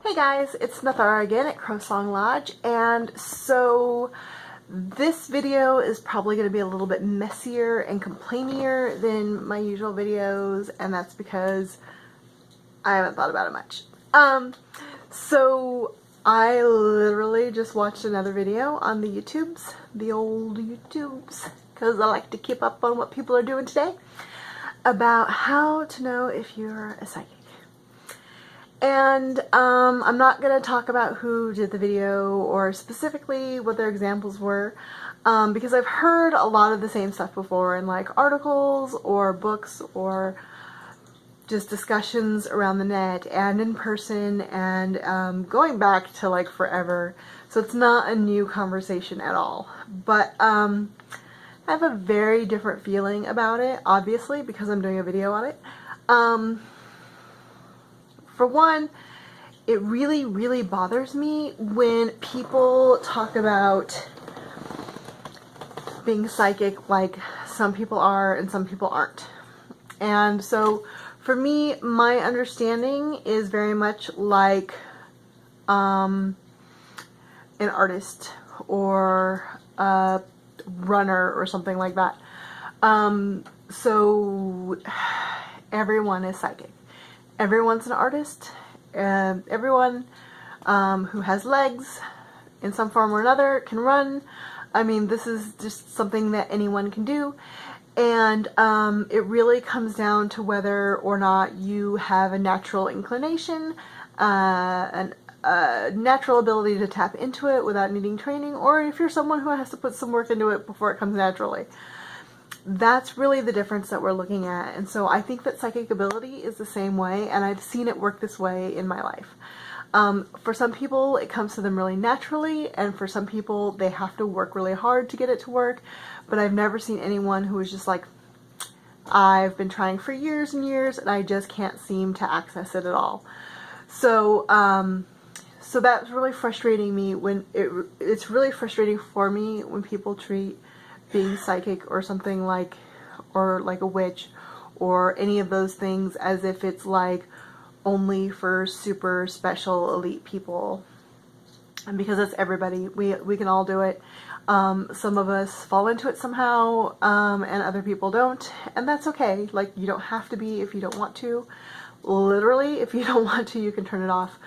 Hey guys, it's Nathara again at CrowSong Lodge, and so this video is probably going to be a little bit messier and complainier than my usual videos, and that's because I haven't thought about it much. So I literally just watched another video on the YouTubes, the old YouTubes, because I like to keep up on what people are doing today, about how to know if you're a psychic. And I'm not going to talk about who did the video or specifically what their examples were, because I've heard a lot of the same stuff before in like articles or books or just discussions around the net and in person and going back to like forever. So it's not a new conversation at all. But I have a very different feeling about it, obviously, because I'm doing a video on it. For one, it really, really bothers me when people talk about being psychic like some people are and some people aren't. And so for me, my understanding is very much like an artist or a runner or something like that. So everyone is psychic. Everyone's an artist. Everyone who has legs in some form or another can run. I mean, this is just something that anyone can do. And it really comes down to whether or not you have a natural inclination, a natural ability to tap into it without needing training, or if you're someone who has to put some work into it before it comes naturally. That's really the difference that we're looking at. And so I think that psychic ability is the same way, and I've seen it work this way in my life. For some people, it comes to them really naturally, and for some people, they have to work really hard to get it to work. But I've never seen anyone who is just like, I've been trying for years and years, and I just can't seem to access it at all. So, so that's really frustrating me when it's really frustrating for me when people treat being psychic or something like, or like a witch or any of those things as if it's like only for super special elite people. And because it's everybody, we can all do it. Some of us fall into it somehow, and other people don't, and that's okay. Like, you don't have to be if you don't want to. Literally, if you don't want to, you can turn it off.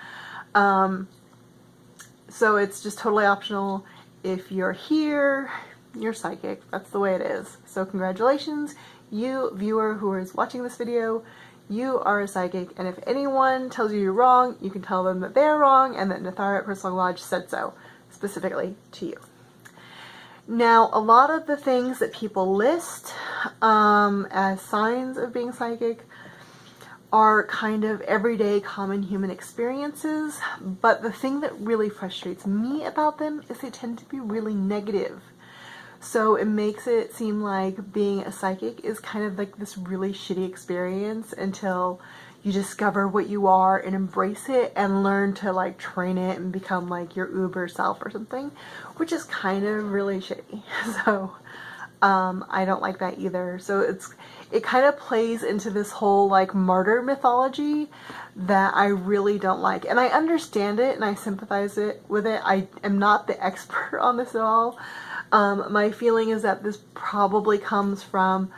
So it's just totally optional. If you're here, you're psychic. That's the way it is. So congratulations, you viewer who is watching this video, you are a psychic, and if anyone tells you you're wrong, you can tell them that they're wrong and that Nathara at CrowSong Lodge said so, specifically to you. Now, a lot of the things that people list as signs of being psychic are kind of everyday common human experiences, but the thing that really frustrates me about them is they tend to be really negative. So it makes it seem like being a psychic is kind of like this really shitty experience until you discover what you are and embrace it and learn to like train it and become like your uber self or something, which is kind of really shitty. So I don't like that either. So it kind of plays into this whole like martyr mythology that I really don't like. And I understand it and I sympathize with it. I am not the expert on this at all. My feeling is that this probably comes from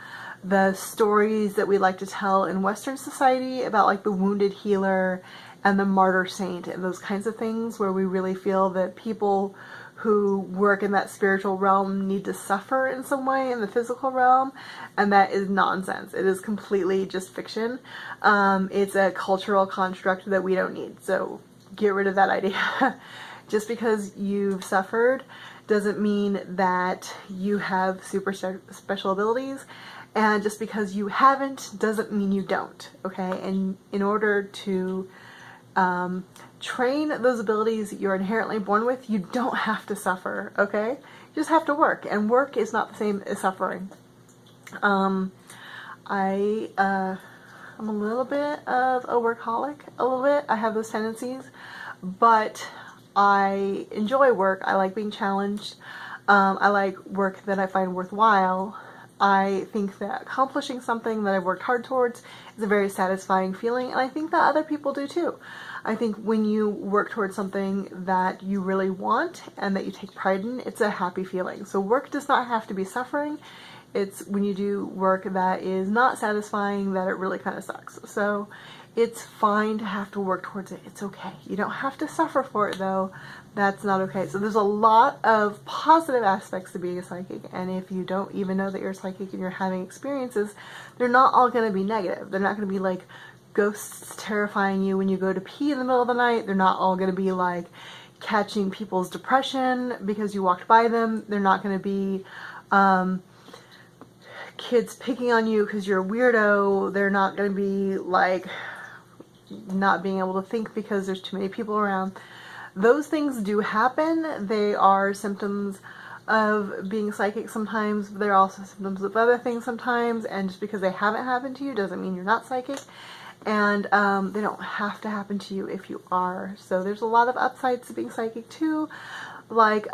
the stories that we like to tell in Western society about like the wounded healer and the martyr saint and those kinds of things, where we really feel that people who work in that spiritual realm need to suffer in some way in the physical realm, and that is nonsense. It is completely just fiction. It's a cultural construct that we don't need, so get rid of that idea. Just because you've suffered doesn't mean that you have super special abilities, and just because you haven't doesn't mean you don't, okay? And in order to train those abilities that you're inherently born with, you don't have to suffer, okay? You just have to work, and work is not the same as suffering. I'm a little bit of a workaholic, a little bit. I have those tendencies, but I enjoy work. I like being challenged. I like work that I find worthwhile. I think that accomplishing something that I've worked hard towards is a very satisfying feeling, and I think that other people do too. I think when you work towards something that you really want and that you take pride in, it's a happy feeling. So work does not have to be suffering. It's when you do work that is not satisfying that it really kind of sucks. So it's fine to have to work towards it. It's okay. You don't have to suffer for it though. That's not okay. So there's a lot of positive aspects to being a psychic, and if you don't even know that you're a psychic and you're having experiences, they're not all going to be negative. They're not going to be like ghosts terrifying you when you go to pee in the middle of the night. They're not all going to be like catching people's depression because you walked by them. They're not going to be kids picking on you because you're a weirdo. They're not going to be like not being able to think because there's too many people around. Those things do happen. They are symptoms of being psychic sometimes, but they're also symptoms of other things sometimes, and just because they haven't happened to you doesn't mean you're not psychic, and they don't have to happen to you if you are. So there's a lot of upsides to being psychic too, like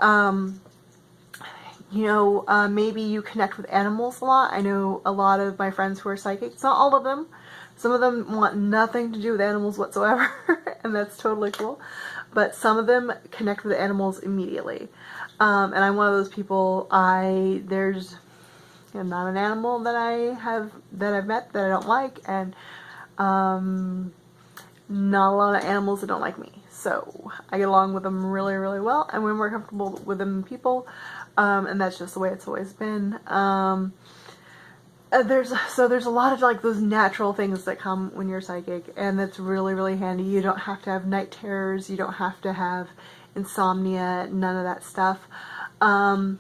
you know, maybe you connect with animals a lot. I know a lot of my friends who are psychics, not all of them. Some of them want nothing to do with animals whatsoever, and that's totally cool. But some of them connect with animals immediately. And I'm one of those people. There's not an animal that I've met that I don't like, and not a lot of animals that don't like me. So I get along with them really, really well, and we're more comfortable with them than people. And that's just the way it's always been. There's a lot of like those natural things that come when you're psychic, and that's really, really handy. You don't have to have night terrors. You don't have to have insomnia, none of that stuff. And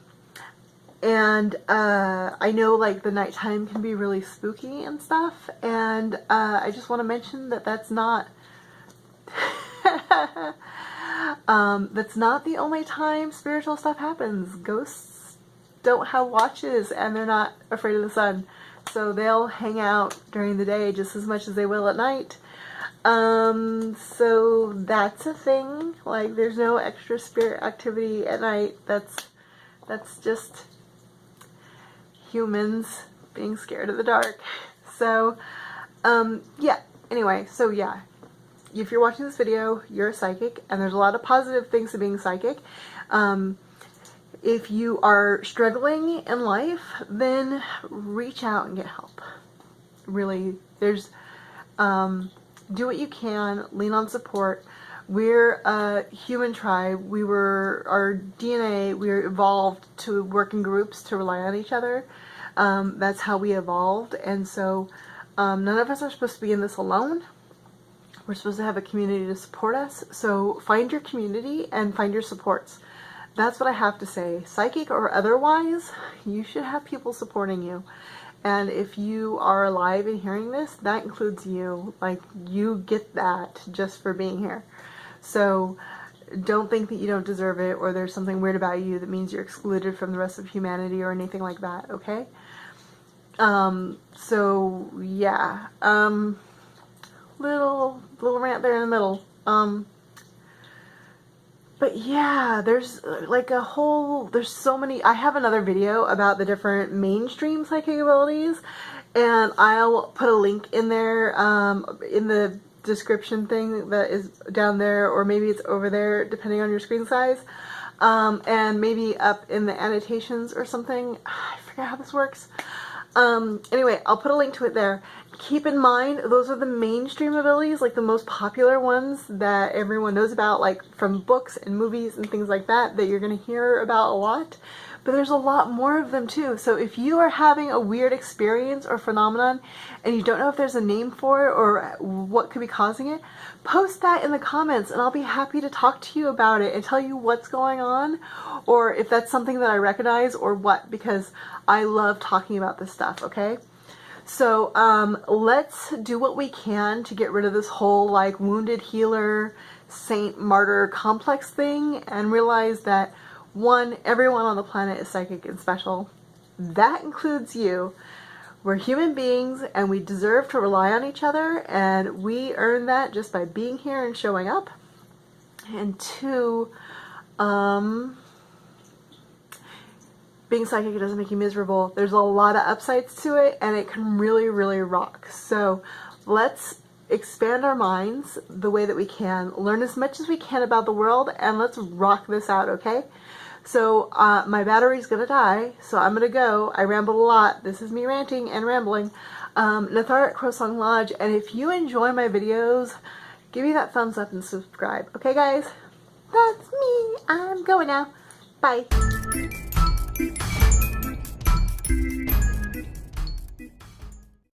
I know like the nighttime can be really spooky and stuff, and I just want to mention that that's not that's not the only time spiritual stuff happens. Ghosts don't have watches, and they're not afraid of the sun, so they'll hang out during the day just as much as they will at night. So that's a thing. Like, there's no extra spirit activity at night. That's just humans being scared of the dark. So, yeah. Anyway, so yeah. If you're watching this video, you're a psychic, and there's a lot of positive things to being psychic. If you are struggling in life, then reach out and get help. Really, there's, do what you can, lean on support. We're a human tribe. Our DNA, we're evolved to work in groups, to rely on each other. That's how we evolved, and so none of us are supposed to be in this alone. We're supposed to have a community to support us, so find your community and find your supports. That's what I have to say. Psychic or otherwise, you should have people supporting you. And if you are alive and hearing this, that includes you. Like, you get that just for being here. So don't think that you don't deserve it, or there's something weird about you that means you're excluded from the rest of humanity or anything like that, okay? So yeah. Little rant there in the middle. But yeah, there's like there's so many. I have another video about the different mainstream psychic abilities, and I'll put a link in there, in the description thing that is down there, or maybe it's over there depending on your screen size, and maybe up in the annotations or something. I forget how this works. Anyway, I'll put a link to it there. Keep in mind, those are the mainstream abilities, like the most popular ones that everyone knows about, like from books and movies and things like that, that you're going to hear about a lot. But there's a lot more of them too. So if you are having a weird experience or phenomenon and you don't know if there's a name for it or what could be causing it, post that in the comments and I'll be happy to talk to you about it and tell you what's going on, or if that's something that I recognize or what, because I love talking about this stuff, okay? So let's do what we can to get rid of this whole like wounded healer, saint, martyr complex thing, and realize that one, everyone on the planet is psychic and special. That includes you. We're human beings and we deserve to rely on each other, and we earn that just by being here and showing up. And two, being psychic doesn't make you miserable. There's a lot of upsides to it, and it can really, really rock. So let's expand our minds the way that we can, learn as much as we can about the world, and let's rock this out, okay? So my battery's gonna die, so I'm gonna go. I rambled a lot. This is me ranting and rambling. Nathar at CrowSong Lodge, and if you enjoy my videos, give me that thumbs up and subscribe. Okay, guys? That's me. I'm going now. Bye.